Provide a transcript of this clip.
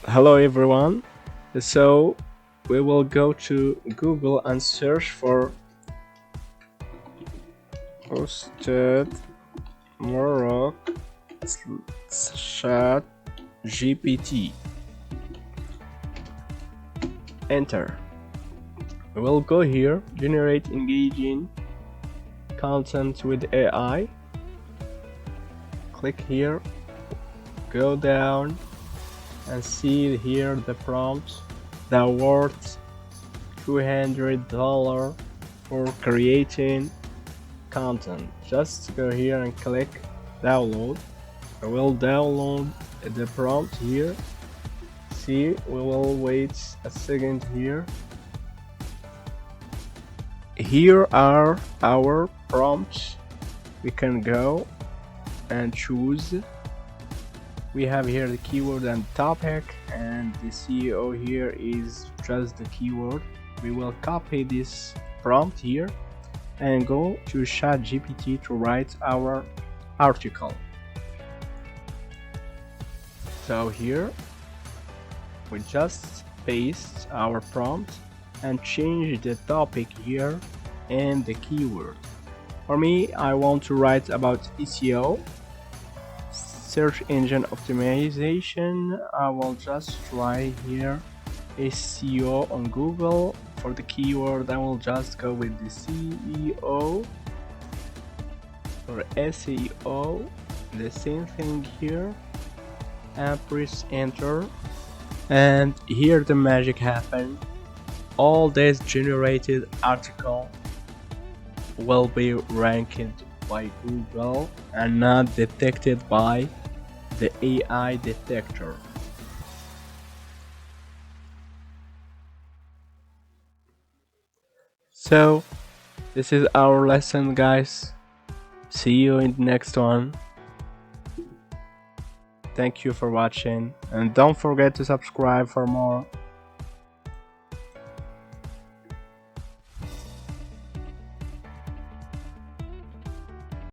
Hello everyone. So we will go to Google and search for hosted Morocco chat GPT. Enter. We will go here, generate engaging content with AI. Click here, go down and see here the prompt that worth $200 for creating content. Just go here and click download. I will download the prompt here. See, we will wait a second here. Here are our prompts. We can go and choose. We have here the keyword and topic, and the CEO here is just the keyword. We will copy this prompt here and go to ChatGPT to write our article. So here we just paste our prompt and change the topic here and the keyword. For me, I want to write about SEO, search engine optimization. I will just try here SEO on Google. For the keyword, I will just go with the CEO or SEO, the same thing here, and press enter. And here the magic happened. All this generated article will be ranked by Google and not detected by the AI detector. So this is our lesson, guys. See you in the next one. Thank you for watching, and don't forget to subscribe for more.